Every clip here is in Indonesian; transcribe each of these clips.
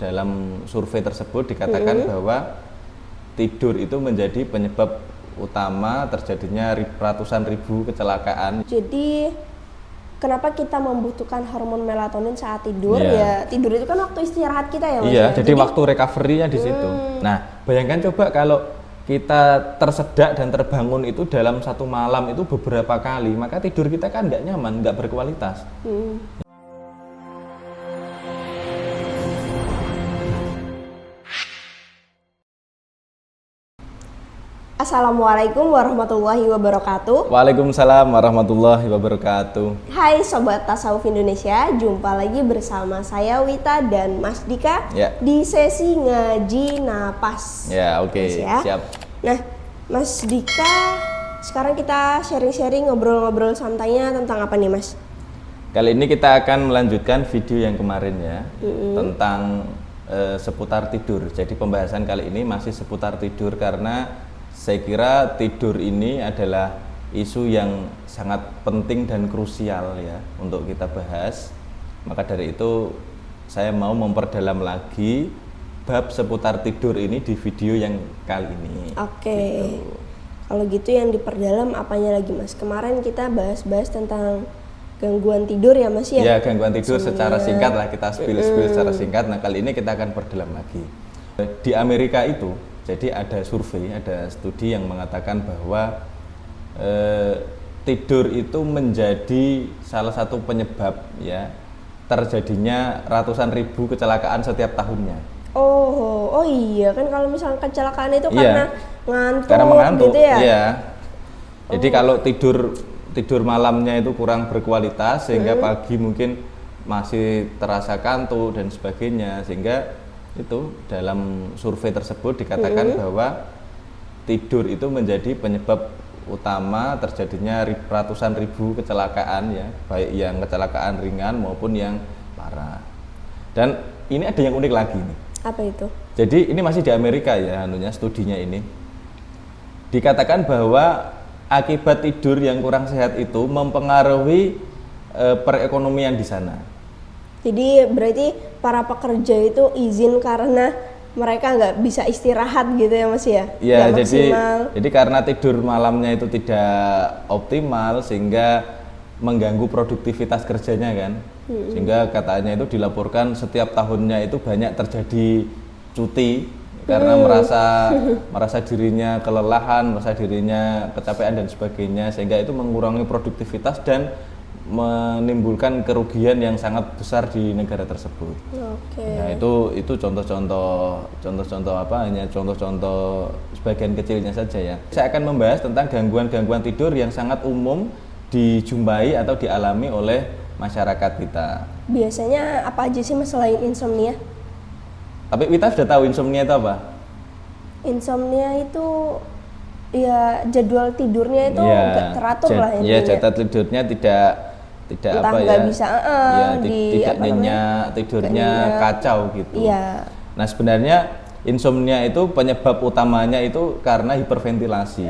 Dalam survei tersebut dikatakan bahwa tidur itu menjadi penyebab utama terjadinya ratusan ribu kecelakaan. Jadi kenapa kita membutuhkan hormon melatonin saat tidur? Ya tidur itu kan waktu istirahat kita ya Mas. Iya, jadi waktu recovery-nya di situ. Nah, bayangkan coba kalau kita tersedak dan terbangun itu dalam satu malam itu beberapa kali, maka tidur kita kan nggak nyaman, nggak berkualitas. Assalamualaikum warahmatullahi wabarakatuh. Waalaikumsalam warahmatullahi wabarakatuh. Hai Sobat Tasawuf Indonesia, jumpa lagi bersama saya Wita dan Mas Dika di sesi ngaji napas. Ya, oke. Siap. Nah, Mas Dika, sekarang kita sharing-sharing, ngobrol-ngobrol santainya tentang apa nih Mas? Kali ini kita akan melanjutkan video yang kemarin ya, tentang seputar tidur. Jadi pembahasan kali ini masih seputar tidur karena saya kira tidur ini adalah isu yang sangat penting dan krusial ya untuk kita bahas. Maka dari itu saya mau memperdalam lagi bab seputar tidur ini di video yang kali ini. Oke. Gitu. Kalau gitu yang diperdalam apanya lagi Mas? Kemarin kita bahas-bahas tentang gangguan tidur ya Mas ya? Ya, gangguan tidur secara singkat lah, kita spill secara singkat. Nah, kali ini kita akan perdalam lagi. Di Amerika itu, jadi ada survei, ada studi yang mengatakan bahwa tidur itu menjadi salah satu penyebab ya terjadinya ratusan ribu kecelakaan setiap tahunnya. Oh iya kan kalau misalnya kecelakaan itu karena ngantuk gitu ya? Iya. Jadi kalau tidur malamnya itu kurang berkualitas sehingga pagi mungkin masih terasa kantuk dan sebagainya, sehingga itu dalam survei tersebut dikatakan bahwa tidur itu menjadi penyebab utama terjadinya ratusan ribu kecelakaan ya, baik yang kecelakaan ringan maupun yang parah. Dan ini ada yang unik lagi nih. Apa itu? Jadi ini masih di Amerika ya studinya ini. Dikatakan bahwa akibat tidur yang kurang sehat itu mempengaruhi perekonomian di sana. Jadi berarti para pekerja itu izin karena mereka nggak bisa istirahat gitu ya Mas ya? Iya, jadi karena tidur malamnya itu tidak optimal sehingga mengganggu produktivitas kerjanya kan. Sehingga katanya itu dilaporkan setiap tahunnya itu banyak terjadi cuti karena merasa dirinya kelelahan, merasa dirinya kecapean dan sebagainya, sehingga itu mengurangi produktivitas dan menimbulkan kerugian yang sangat besar di negara tersebut. Nah, itu contoh-contoh apa, hanya contoh-contoh sebagian kecilnya saja ya. Saya akan membahas tentang gangguan-gangguan tidur yang sangat umum dijumpai atau dialami oleh masyarakat kita. Biasanya apa aja sih Mas selain insomnia? Tapi Wita sudah tahu insomnia itu apa? Insomnia itu ya jadwal tidurnya itu nggak teratur lah intinya. Ya, jadwal tidurnya tidak entah apa ya, bisa tidak nyenyak, tidurnya kacau gitu. Iya. Nah, sebenarnya insomnia itu penyebab utamanya itu karena hiperventilasi.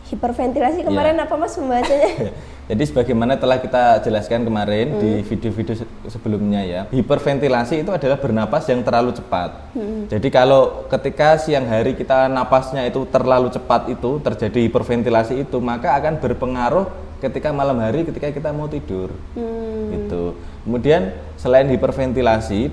Hiperventilasi kemarin apa Mas pembacanya? Jadi sebagaimana telah kita jelaskan kemarin di video-video sebelumnya ya, hiperventilasi itu adalah bernapas yang terlalu cepat. Jadi kalau ketika siang hari kita napasnya itu terlalu cepat, itu terjadi hiperventilasi itu, maka akan berpengaruh ketika malam hari ketika kita mau tidur. Gitu. Kemudian selain hiperventilasi,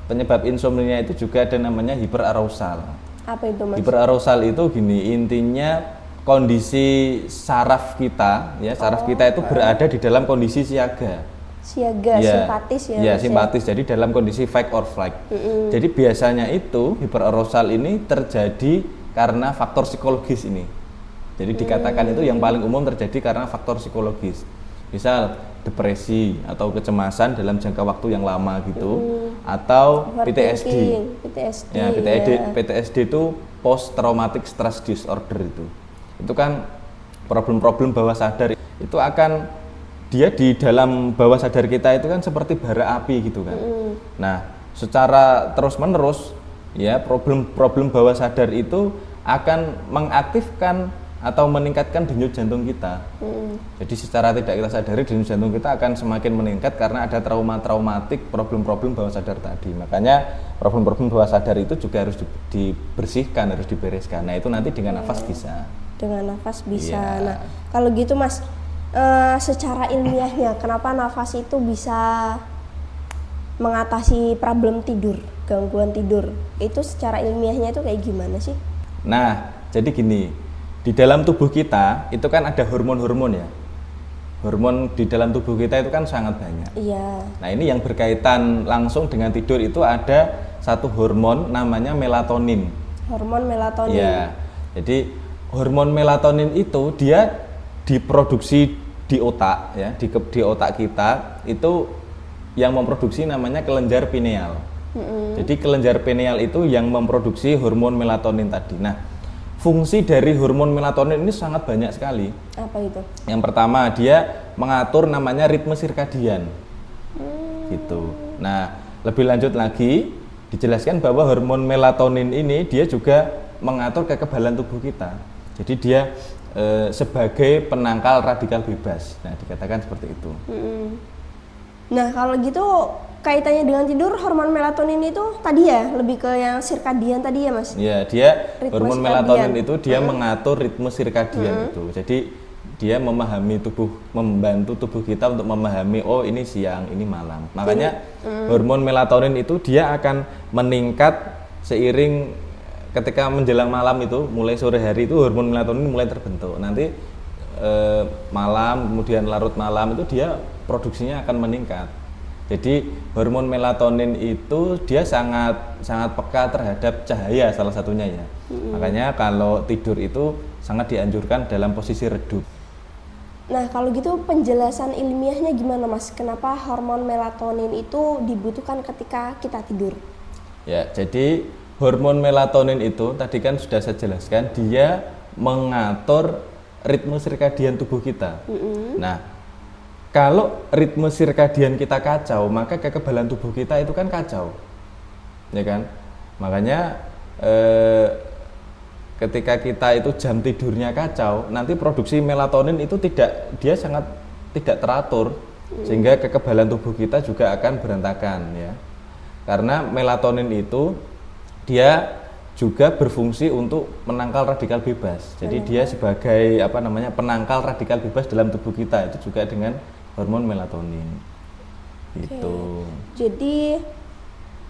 penyebab insomnia itu juga ada namanya hiperarousal. Apa itu Mas? Hiperarousal itu gini, intinya kondisi saraf kita ya, saraf kita itu berada di dalam kondisi siaga, simpatis ya. Ya, simpatis. Jadi dalam kondisi fight or flight. Jadi biasanya itu hiperarousal ini terjadi karena faktor psikologis ini. Jadi dikatakan itu yang paling umum terjadi karena faktor psikologis. Misal depresi atau kecemasan dalam jangka waktu yang lama gitu, atau PTSD. Ya, PTSD itu post traumatic stress disorder itu kan problem-problem bawah sadar, itu akan dia di dalam bawah sadar kita itu kan seperti bara api gitu kan. Nah, secara terus-menerus ya problem-problem bawah sadar itu akan mengaktifkan atau meningkatkan denyut jantung kita. Jadi secara tidak kita sadari denyut jantung kita akan semakin meningkat karena ada traumatik, problem-problem bawah sadar tadi. Makanya problem-problem bawah sadar itu juga harus dibersihkan, harus dibereskan. Nah itu nanti dengan nafas bisa. Dengan nafas bisa. Nah kalau gitu Mas, secara ilmiahnya kenapa nafas itu bisa mengatasi problem tidur, gangguan tidur? Itu secara ilmiahnya itu kayak gimana sih? Nah, jadi gini, di dalam tubuh kita itu kan ada hormon-hormon ya. Hormon di dalam tubuh kita itu kan sangat banyak. Iya. Nah, ini yang berkaitan langsung dengan tidur itu ada satu hormon namanya melatonin. Hormon melatonin. Ya. Jadi hormon melatonin itu dia diproduksi di otak ya, di otak kita itu yang memproduksi namanya kelenjar pineal. Jadi kelenjar pineal itu yang memproduksi hormon melatonin tadi. Nah, fungsi dari hormon melatonin ini sangat banyak sekali. Apa itu? Yang pertama, dia mengatur namanya ritme sirkadian. Gitu. Nah, lebih lanjut lagi dijelaskan bahwa hormon melatonin ini dia juga mengatur kekebalan tubuh kita. Jadi dia sebagai penangkal radikal bebas. Nah, dikatakan seperti itu. Nah kalau gitu kaitannya dengan tidur, hormon melatonin itu tadi ya lebih ke yang sirkadian tadi ya Mas? Ya, dia Ritme hormon sirkadian. melatonin itu dia mengatur ritme sirkadian itu. Jadi dia membantu tubuh kita untuk memahami oh ini siang, ini malam. Makanya hormon melatonin itu dia akan meningkat seiring ketika menjelang malam itu, mulai sore hari itu hormon melatonin mulai terbentuk. Nanti malam, kemudian larut malam itu dia produksinya akan meningkat. Jadi hormon melatonin itu dia sangat peka terhadap cahaya salah satunya ya. Makanya kalau tidur itu sangat dianjurkan dalam posisi redup. Nah kalau gitu penjelasan ilmiahnya gimana Mas? Kenapa hormon melatonin itu dibutuhkan ketika kita tidur? Ya, jadi hormon melatonin itu tadi kan sudah saya jelaskan, dia mengatur ritme sirkadian tubuh kita. Nah, kalau ritme sirkadian kita kacau, maka kekebalan tubuh kita itu kan kacau, ya kan? Makanya ketika kita itu jam tidurnya kacau, nanti produksi melatonin itu dia sangat tidak teratur, sehingga kekebalan tubuh kita juga akan berantakan, ya. Karena melatonin itu dia juga berfungsi untuk menangkal radikal bebas. Jadi dia sebagai penangkal radikal bebas dalam tubuh kita itu juga dengan hormon melatonin. Gitu. Jadi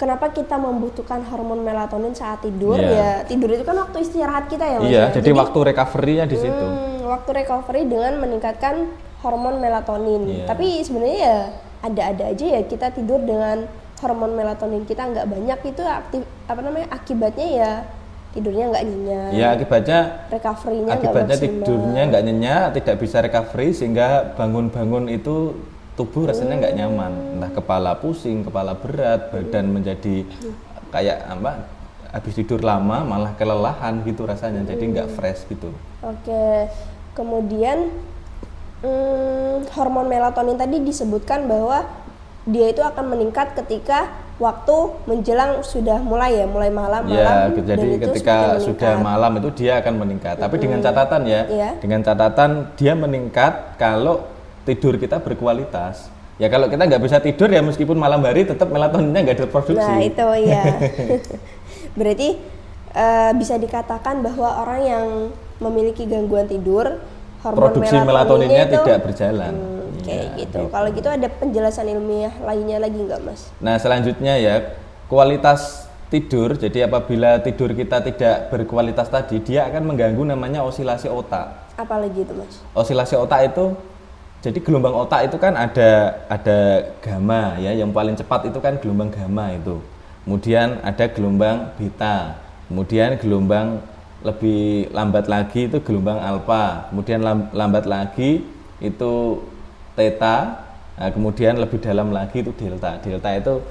kenapa kita membutuhkan hormon melatonin saat tidur? Ya tidur itu kan waktu istirahat kita ya Mas. Iya, jadi waktu recovery-nya di situ. Waktu recovery dengan meningkatkan hormon melatonin. Tapi sebenarnya ya ada-ada aja ya kita tidur dengan hormon melatonin kita nggak banyak, itu akibatnya ya tidurnya nggak nyenyak. Ya akibatnya tidurnya nggak nyenyak, tidak bisa recovery sehingga bangun-bangun itu tubuh rasanya nggak nyaman, entah kepala pusing, kepala berat, badan menjadi kayak habis tidur lama malah kelelahan gitu rasanya, jadi nggak fresh gitu. Oke, kemudian hormon melatonin tadi disebutkan bahwa dia itu akan meningkat ketika waktu menjelang sudah mulai malam. Ya, jadi ketika sudah malam itu dia akan meningkat. Tapi dengan catatan dengan catatan dia meningkat kalau tidur kita berkualitas. Ya kalau kita nggak bisa tidur ya meskipun malam hari tetap melatoninnya nggak diproduksi. Nah itu ya. Berarti bisa dikatakan bahwa orang yang memiliki gangguan tidur, hormon produksi melatoninnya tidak berjalan. Kayak gitu. Kalau gitu ada penjelasan ilmiah lainnya lagi nggak Mas? Nah selanjutnya ya, kualitas tidur. Jadi apabila tidur kita tidak berkualitas tadi, dia akan mengganggu namanya osilasi otak. Apalagi itu Mas? Osilasi otak itu, jadi gelombang otak itu kan ada gamma ya, yang paling cepat itu kan gelombang gamma itu. Kemudian ada gelombang beta, kemudian gelombang lebih lambat lagi itu gelombang alfa, kemudian lambat lagi itu theta, nah, kemudian lebih dalam lagi itu delta. Delta itu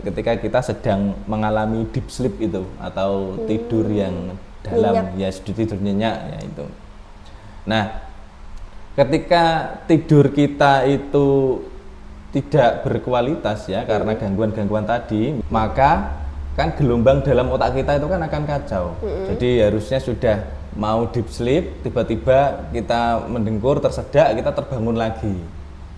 ketika kita sedang mengalami deep sleep itu atau tidur yang dalam, nyenyak. Ya tidur nyenyak ya itu. Nah, ketika tidur kita itu tidak berkualitas ya karena gangguan-gangguan tadi, maka kan gelombang dalam otak kita itu kan akan kacau. Jadi harusnya sudah mau deep sleep, tiba-tiba kita mendengkur, tersedak, kita terbangun lagi.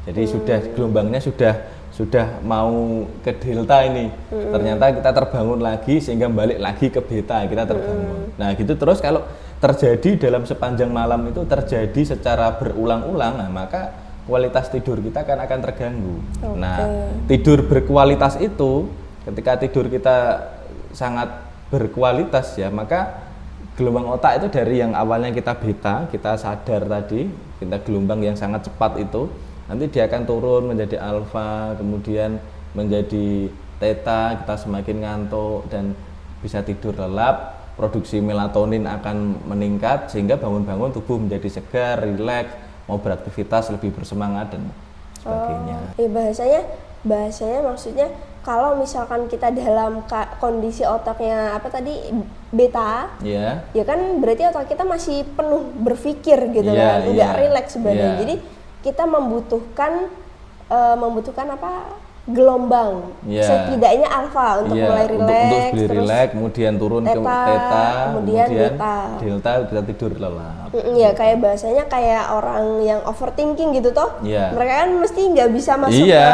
Jadi sudah gelombangnya sudah mau ke delta ini. Ternyata kita terbangun lagi sehingga balik lagi ke beta, kita terbangun. Nah, gitu terus kalau terjadi dalam sepanjang malam itu terjadi secara berulang-ulang, nah, maka kualitas tidur kita akan terganggu. Nah, tidur berkualitas itu ketika tidur kita sangat berkualitas ya, maka gelombang otak itu dari yang awalnya kita beta, kita sadar tadi, kita gelombang yang sangat cepat itu, nanti dia akan turun menjadi alfa, kemudian menjadi theta, kita semakin ngantuk dan bisa tidur lelap, produksi melatonin akan meningkat sehingga bangun-bangun tubuh menjadi segar, rileks, mau beraktivitas lebih bersemangat dan sebagainya. Bahasanya maksudnya kalau misalkan kita dalam kondisi otaknya apa tadi beta, ya kan berarti otak kita masih penuh berpikir gitu kan, nggak rileks sebenarnya. Jadi kita membutuhkan apa? Gelombang, setidaknya alfa untuk mulai rileks, untuk rileks, kemudian turun ke theta, kemudian delta kita tidur lelap. Ya kayak bahasanya kayak orang yang overthinking gitu toh, mereka kan mesti nggak bisa masuk ke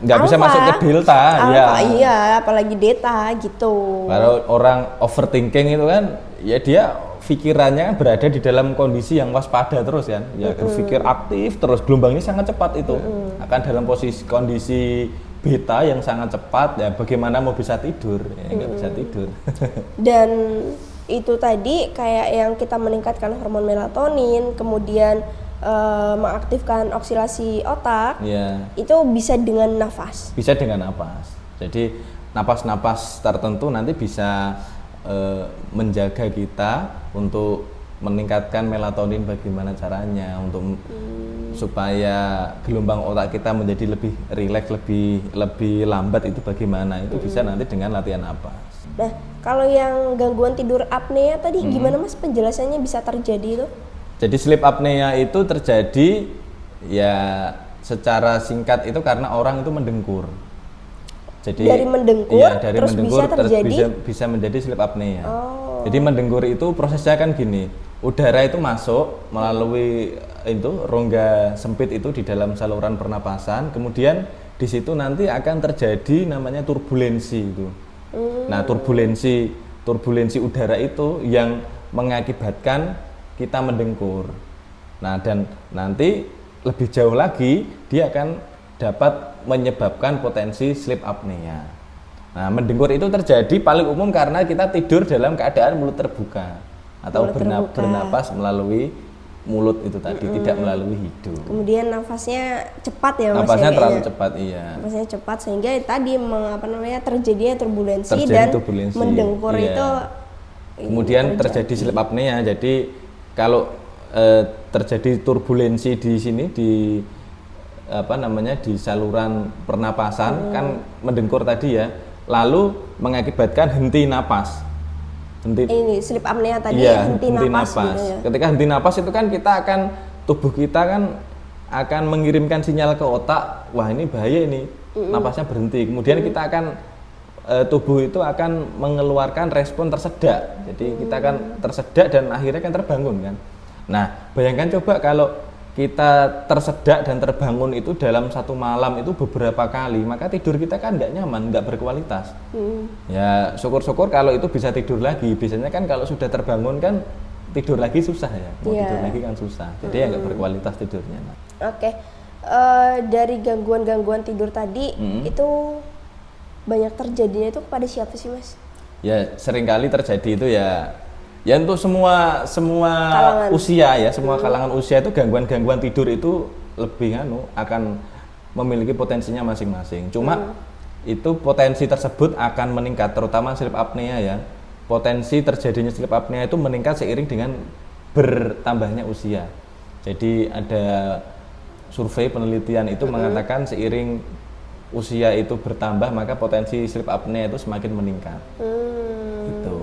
nggak bisa masuk ke delta, apalagi theta gitu. Kalau orang overthinking itu kan, ya dia pikirannya berada di dalam kondisi yang waspada terus kan, ya berpikir aktif terus, gelombangnya sangat cepat itu, akan dalam kondisi beta yang sangat cepat, ya bagaimana mau bisa tidur, ya nggak bisa tidur. Dan itu tadi kayak yang kita meningkatkan hormon melatonin, kemudian mengaktifkan oksilasi otak, itu bisa dengan nafas. Bisa dengan nafas. Jadi napas-napas tertentu nanti bisa menjaga kita untuk meningkatkan melatonin. Bagaimana caranya untuk supaya gelombang otak kita menjadi lebih rileks, lebih lambat, itu bagaimana? Itu bisa nanti dengan latihan napas. Nah, kalau yang gangguan tidur apnea tadi gimana Mas penjelasannya bisa terjadi itu? Jadi sleep apnea itu terjadi ya secara singkat itu karena orang itu mendengkur. Jadi dari mendengkur, terus bisa terjadi bisa menjadi sleep apnea. Jadi mendengkur itu prosesnya kan gini, udara itu masuk melalui itu rongga sempit itu di dalam saluran pernapasan, kemudian di situ nanti akan terjadi namanya turbulensi itu. Nah, turbulensi udara itu yang mengakibatkan kita mendengkur. Nah, dan nanti lebih jauh lagi dia akan dapat menyebabkan potensi sleep apnea. Nah, mendengkur itu terjadi paling umum karena kita tidur dalam keadaan mulut terbuka atau bernapas melalui mulut itu tadi, tidak melalui hidung. Kemudian nafasnya cepat ya Mas. Nafasnya terlalu cepat, iya. Nafasnya cepat sehingga tadi terjadinya turbulensi dan mendengkur itu. Kemudian terjadi sleep apnea. Jadi kalau terjadi turbulensi di sini di di saluran pernapasan kan mendengkur tadi ya, lalu mengakibatkan henti napas. Ini sleep apnea tadi henti napas. Gitu ya. Ketika henti napas itu kan tubuh kita kan akan mengirimkan sinyal ke otak, wah ini bahaya ini, napasnya berhenti. Kemudian kita akan tubuh itu akan mengeluarkan respon tersedak. Jadi kita akan tersedak dan akhirnya kan terbangun kan. Nah, bayangkan coba kalau kita tersedak dan terbangun itu dalam satu malam itu beberapa kali, maka tidur kita kan nggak nyaman, nggak berkualitas. Ya syukur-syukur kalau itu bisa tidur lagi. Biasanya kan kalau sudah terbangun kan tidur lagi susah ya, mau tidur lagi kan susah. Jadi ya nggak berkualitas tidurnya. Oke. Dari gangguan-gangguan tidur tadi itu banyak terjadinya itu kepada siapa sih Mas? Ya seringkali terjadi itu ya untuk semua kalangan usia ya, semua kalangan usia itu gangguan-gangguan tidur itu lebih akan memiliki potensinya masing-masing. Cuma itu potensi tersebut akan meningkat, terutama sleep apnea ya. Potensi terjadinya sleep apnea itu meningkat seiring dengan bertambahnya usia. Jadi ada survei penelitian itu mengatakan seiring usia itu bertambah maka potensi sleep apnea itu semakin meningkat. Gitu.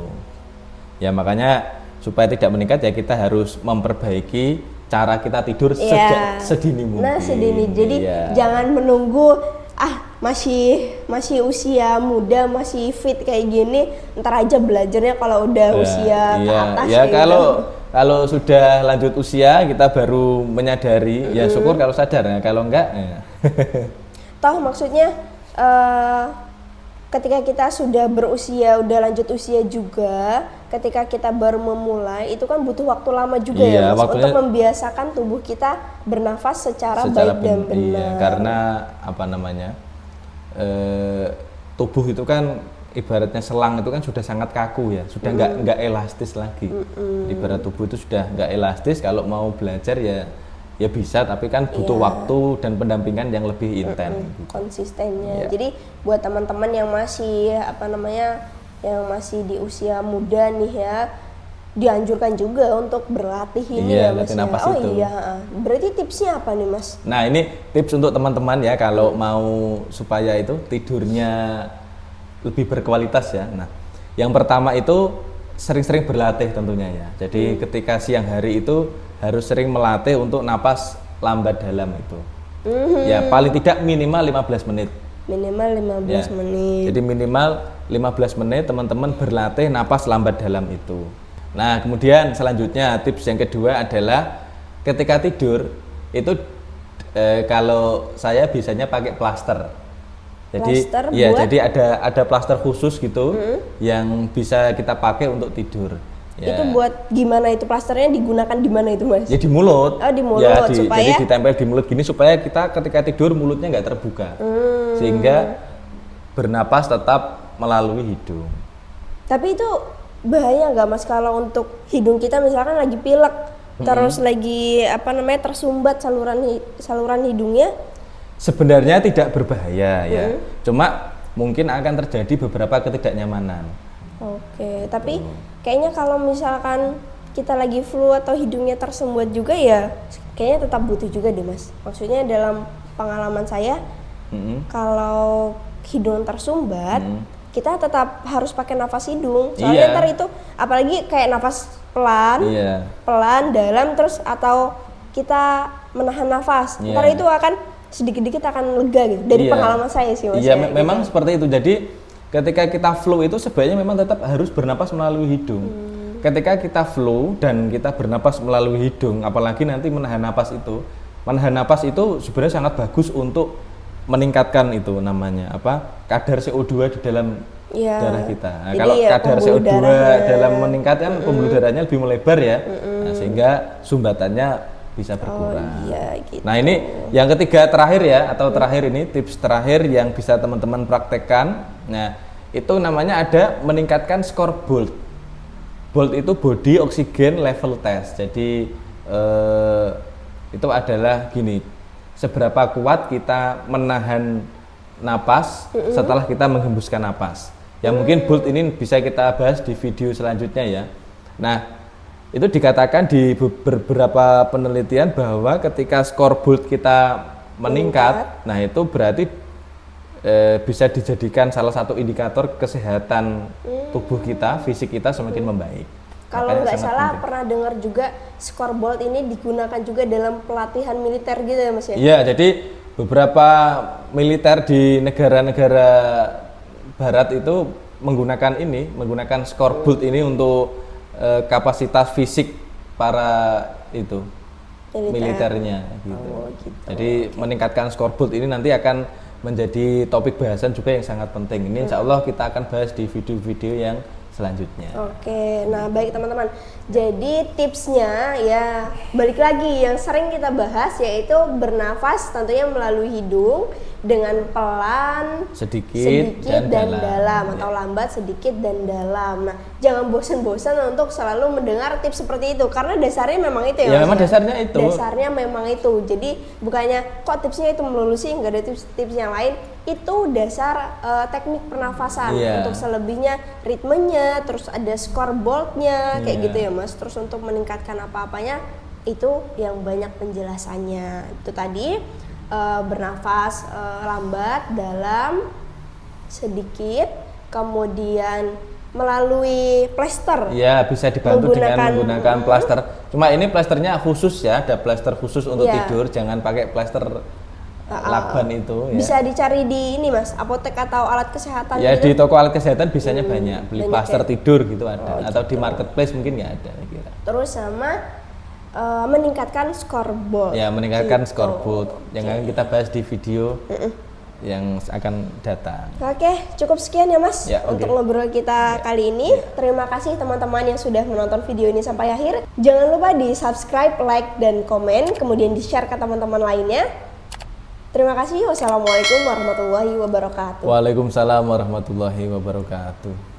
Ya makanya supaya tidak meningkat ya kita harus memperbaiki cara kita tidur sejak sedini mungkin. Nah sedini, jadi jangan menunggu masih usia muda, masih fit kayak gini, ntar aja belajarnya kalau udah usia ke atas. Ya kayak kalau sudah lanjut usia kita baru menyadari, ya syukur kalau sadar, ya kalau enggak ya. Toh maksudnya ketika kita sudah berusia, udah lanjut usia juga, ketika kita baru memulai, itu kan butuh waktu lama juga ya Mas, untuk membiasakan tubuh kita bernafas secara baik dan benar. Iya, karena apa namanya, tubuh itu kan ibaratnya selang itu kan sudah sangat kaku ya, sudah nggak elastis lagi. Ibarat tubuh itu sudah nggak elastis, kalau mau belajar ya bisa, tapi kan butuh waktu dan pendampingan yang lebih intens. Konsistennya. Jadi buat teman-teman yang masih yang masih di usia muda nih ya, dianjurkan juga untuk berlatih ini ya Mas. Berarti tipsnya apa nih Mas? Nah, ini tips untuk teman-teman ya, kalau mau supaya itu tidurnya lebih berkualitas ya. Nah, yang pertama itu sering-sering berlatih tentunya ya. Jadi ketika siang hari itu harus sering melatih untuk napas lambat dalam itu. Ya paling tidak minimal 15 menit. Minimal 15 menit. Jadi minimal 15 menit teman-teman berlatih napas lambat dalam itu. Nah, kemudian selanjutnya tips yang kedua adalah ketika tidur itu kalau saya biasanya pakai plaster. Jadi ada plaster khusus gitu yang bisa kita pakai untuk tidur. Ya. Itu buat gimana itu plasternya digunakan di mana itu Mas? Ya di mulut. Oh, di mulut supaya jadi ditempel di mulut gini supaya kita ketika tidur mulutnya nggak terbuka. Sehingga bernapas tetap melalui hidung. Tapi itu bahaya nggak Mas kalau untuk hidung kita misalkan lagi pilek terus lagi tersumbat saluran hidungnya? Sebenarnya tidak berbahaya ya. Cuma mungkin akan terjadi beberapa ketidaknyamanan. Oke, tapi kayaknya kalau misalkan kita lagi flu atau hidungnya tersumbat juga ya kayaknya tetap butuh juga deh Mas. Maksudnya dalam pengalaman saya kalau hidung tersumbat kita tetap harus pakai nafas hidung. Soalnya ntar itu apalagi kayak nafas pelan dalam terus atau kita menahan nafas. Ntar itu akan sedikit-sedikit akan lega gitu. Dari pengalaman saya sih Mas. Iya, memang seperti itu. Jadi ketika kita flu itu sebenarnya memang tetap harus bernapas melalui hidung. Ketika kita flu dan kita bernapas melalui hidung, apalagi nanti menahan napas itu sebenarnya sangat bagus untuk meningkatkan itu namanya kadar CO2 di dalam darah kita. Nah, kalau kadar CO2 dalam meningkatkan pembuluh darahnya lebih melebar ya, sehingga sumbatannya bisa berkurang. Gitu. Nah, ini yang ketiga terakhir ya, atau terakhir ini tips terakhir yang bisa teman-teman praktekkan. Nah, itu namanya ada meningkatkan skor BOLT. BOLT itu Body Oxygen Level Test. Jadi itu adalah gini, seberapa kuat kita menahan napas setelah kita menghembuskan napas. Ya mungkin BOLT ini bisa kita bahas di video selanjutnya ya. Nah, itu dikatakan di beberapa penelitian bahwa ketika skor BOLT kita meningkat, nah itu berarti bisa dijadikan salah satu indikator kesehatan tubuh kita, fisik kita semakin membaik. Kalau nggak salah pernah dengar juga skor BOLT ini digunakan juga dalam pelatihan militer gitu ya Mas ya? Iya, jadi beberapa militer di negara-negara barat itu menggunakan skor BOLT ini untuk kapasitas fisik para itu militernya gitu. Jadi meningkatkan skor BOLT ini nanti akan menjadi topik bahasan juga yang sangat penting. Ini insya Allah kita akan bahas di video-video yang selanjutnya. Oke, nah baik teman-teman. Jadi tipsnya ya balik lagi yang sering kita bahas yaitu bernafas tentunya melalui hidung dengan pelan, sedikit dan dalam atau lambat, sedikit dan dalam. Nah, jangan bosan-bosan untuk selalu mendengar tips seperti itu karena dasarnya memang itu ya. Ya memang dasarnya itu. Dasarnya memang itu. Jadi bukannya kok tipsnya itu melulu sih, nggak ada tips-tips yang lain. Itu dasar teknik pernafasan. Untuk selebihnya ritmenya, terus ada skor BOLT-nya kayak gitu ya Mas. Terus untuk meningkatkan apa-apanya itu yang banyak penjelasannya. Itu tadi bernafas lambat, dalam, sedikit, kemudian melalui plester. Ya, bisa dibantu dengan menggunakan plester. Cuma ini plesternya khusus ya, ada plester khusus untuk tidur, jangan pakai plester lakban itu ya. Bisa dicari di ini Mas, apotek atau alat kesehatan Ya gitu? di toko alat kesehatan bisanya banyak, beli banyak plaster ya? tidur gitu ada, atau di gitu. marketplace mungkin ya ada saya kira. Terus sama meningkatkan scoreboard. Ya meningkatkan Gitu. scoreboard yang akan kita bahas di video yang akan datang. Oke, cukup sekian ya Mas Ya, untuk oke. ngobrol kita kali ini. Terima kasih teman-teman yang sudah menonton video ini sampai akhir. Jangan lupa di subscribe, like, dan komen, kemudian di share ke teman-teman lainnya. Terima kasih. Wassalamualaikum warahmatullahi wabarakatuh. Waalaikumsalam warahmatullahi wabarakatuh.